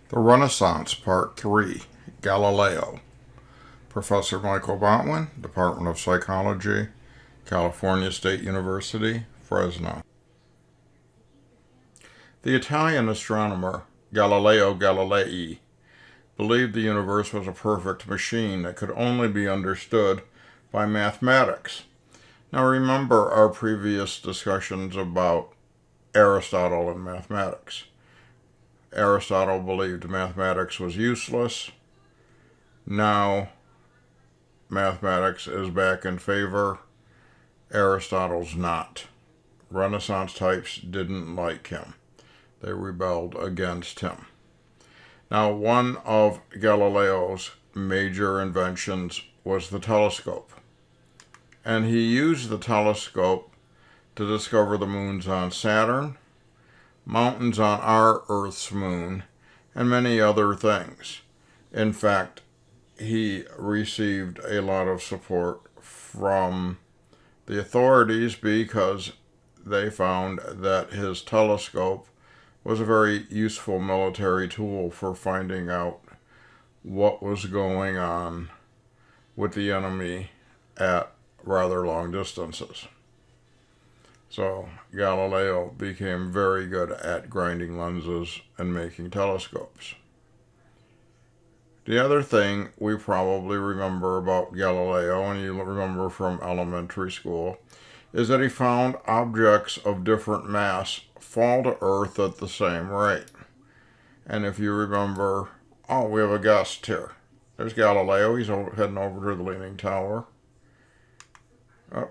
The Renaissance, Part 3, Galileo. Professor Michael Botwin, Department of Psychology, California State University, Fresno. The Italian astronomer Galileo Galilei believed the universe was a perfect machine that could only be understood by mathematics. Now remember our previous discussions about Aristotle and mathematics. Aristotle believed mathematics was useless. Now mathematics is back in favor. Aristotle's not. Renaissance types didn't like him. They rebelled against him. Now, one of Galileo's major inventions was the telescope. And he used the telescope to discover the moons on Saturn, mountains on our Earth's moon, and many other things. In fact, he received a lot of support from the authorities because they found that his telescope was a very useful military tool for finding out what was going on with the enemy at rather long distances. So Galileo became very good at grinding lenses and making telescopes. The other thing we probably remember about Galileo, and you remember from elementary school, is that he found objects of different mass fall to Earth at the same rate. And if you remember, we have a guest here. There's Galileo. He's heading over to the Leaning Tower.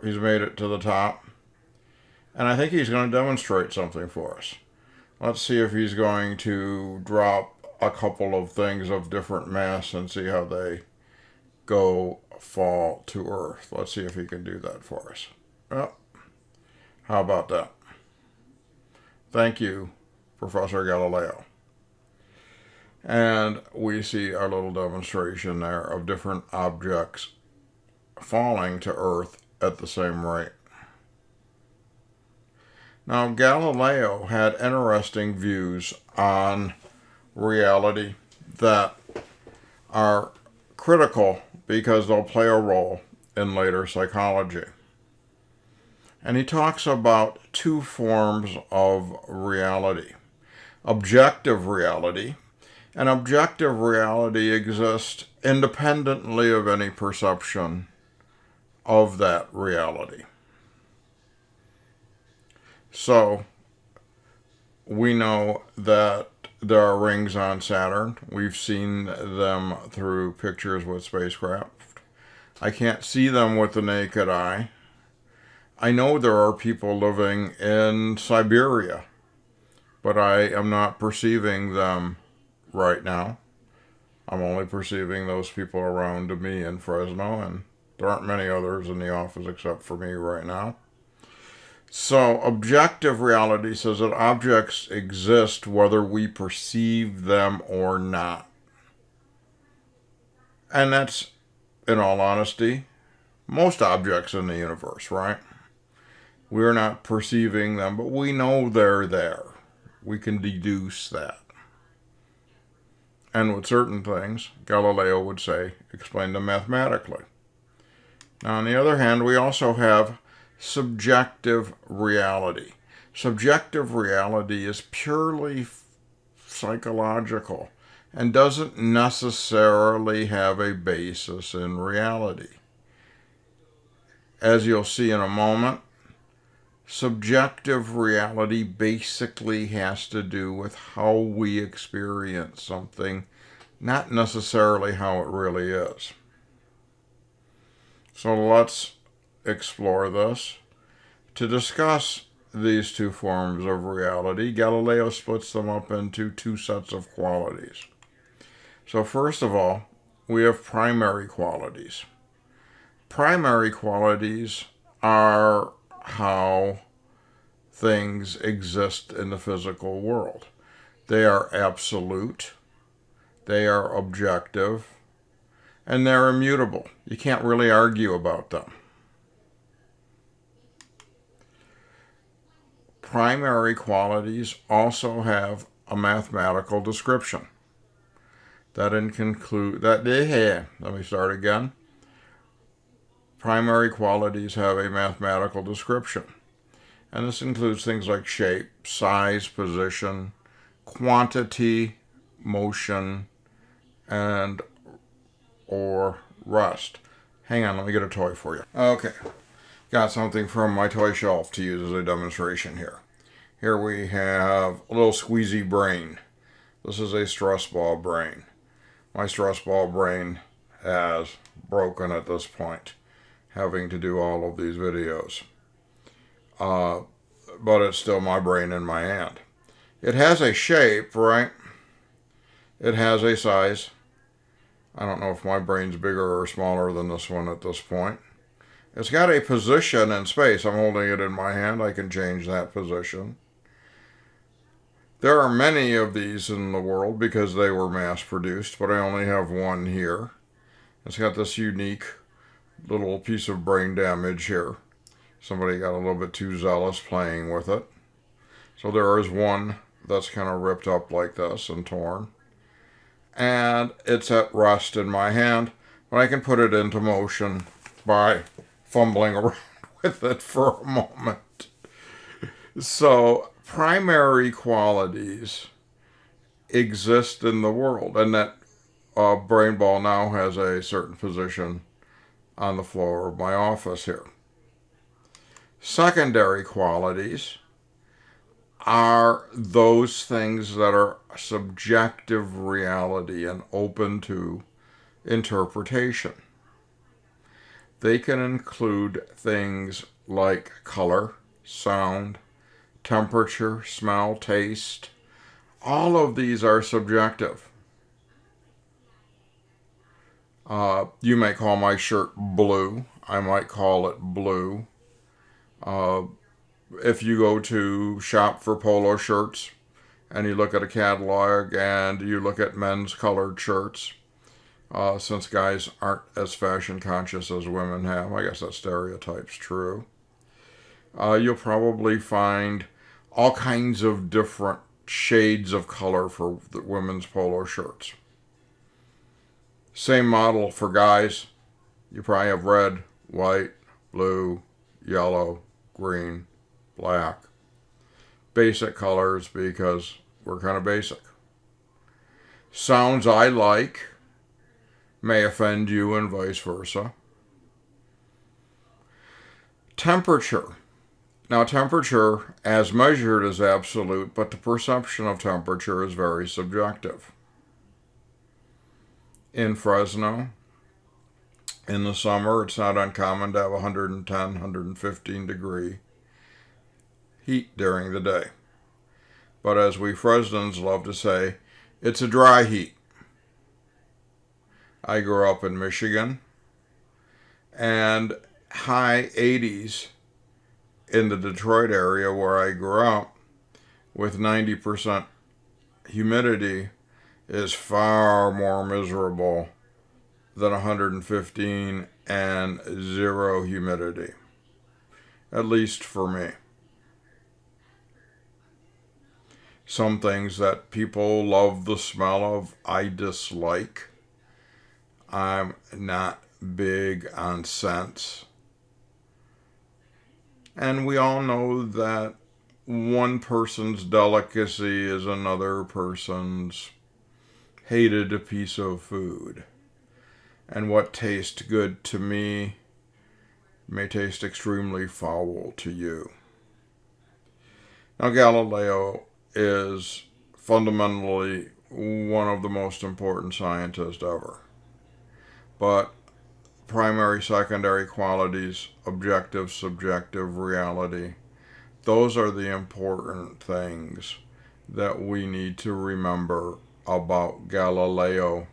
He's made it to the top. And I think he's going to demonstrate something for us. Let's see if he's going to drop a couple of things of different mass and see how they fall to Earth. Let's see if he can do that for us. Well, how about that? Thank you, Professor Galileo. And we see our little demonstration there of different objects falling to Earth at the same rate. Now, Galileo had interesting views on reality that are critical because they'll play a role in later psychology. And he talks about two forms of reality. Objective reality. And objective reality exists independently of any perception of that reality. So, we know that there are rings on Saturn. We've seen them through pictures with spacecraft. I can't see them with the naked eye. I know there are people living in Siberia, but I am not perceiving them right now. I'm only perceiving those people around me in Fresno, and there aren't many others in the office except for me right now. So objective reality says that objects exist whether we perceive them or not. And that's, in all honesty, most objects in the universe, right? We're not perceiving them, but we know they're there. We can deduce that. And with certain things, Galileo would say, explain them mathematically. Now, on the other hand, we also have subjective reality. Subjective reality is purely psychological and doesn't necessarily have a basis in reality. As you'll see in a moment, subjective reality basically has to do with how we experience something, not necessarily how it really is. So let's explore this. To discuss these two forms of reality, Galileo splits them up into two sets of qualities. So first of all, we have primary qualities. Primary qualities are how things exist in the physical world. They are absolute, they are objective, and they're immutable. You can't really argue about them. Primary qualities also have a mathematical description. Let me start again. Primary qualities have a mathematical description. And this includes things like shape, size, position, quantity, motion, and or rest. Hang on, let me get a toy for you. Okay, got something from my toy shelf to use as a demonstration here. Here we have a little squeezy brain. This is a stress ball brain. My stress ball brain has broken at this point, having to do all of these videos. But it's still my brain in my hand. It has a shape, right? It has a size. I don't know if my brain's bigger or smaller than this one at this point. It's got a position in space. I'm holding it in my hand. I can change that position. There are many of these in the world because they were mass produced, but I only have one here. It's got this unique little piece of brain damage here. Somebody got a little bit too zealous playing with it. So there is one that's kind of ripped up like this and torn. And it's at rest in my hand, but I can put it into motion by fumbling around with it for a moment. So primary qualities exist in the world, and that brain ball now has a certain position on the floor of my office here. Secondary qualities are those things that are subjective reality and open to interpretation. They can include things like color, sound, temperature, smell, taste. All of these are subjective. You may call my shirt blue. I might call it blue. If you go to shop for polo shirts and you look at a catalog and you look at men's colored shirts, since guys aren't as fashion conscious as women have, I guess that stereotype's true, you'll probably find all kinds of different shades of color for the women's polo shirts. Same model for guys. You probably have red, white, blue, yellow, green, black. Basic colors because we're kind of basic. Sounds I like may offend you and vice versa. Temperature. Now, temperature as measured is absolute, but the perception of temperature is very subjective. In Fresno, in the summer, it's not uncommon to have 110, 115 degree heat during the day. But as we Fresnans love to say, it's a dry heat. I grew up in Michigan, and high 80s in the Detroit area where I grew up with 90% humidity is far more miserable than 115 and zero humidity, at least for me. Some things that people love the smell of, I dislike. I'm not big on scents. And we all know that one person's delicacy is another person's hated piece of food. And what tastes good to me may taste extremely foul to you. Now, Galileo is fundamentally one of the most important scientists ever. But primary, secondary qualities, objective, subjective, reality, those are the important things that we need to remember about Galileo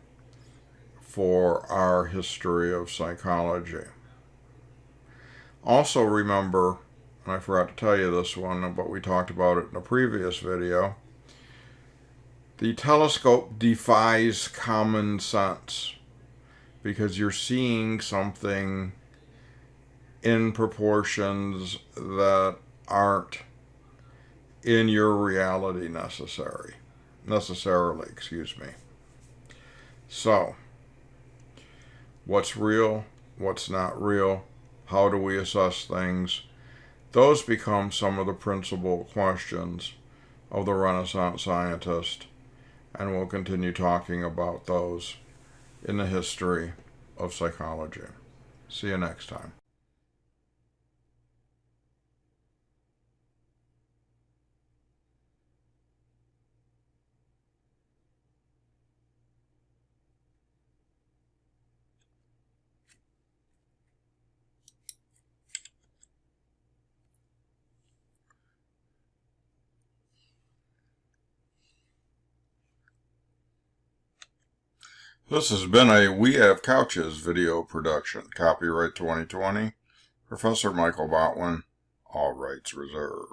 for our history of psychology. Also remember, and I forgot to tell you this one, but we talked about it in a previous video, the telescope defies common sense because you're seeing something in proportions that aren't in your reality necessarily. So, what's real? What's not real? How do we assess things? Those become some of the principal questions of the Renaissance scientist, and we'll continue talking about those in the history of psychology. See you next time. This has been a We Have Couches video production. Copyright 2020. Professor Michael Botwin. All rights reserved.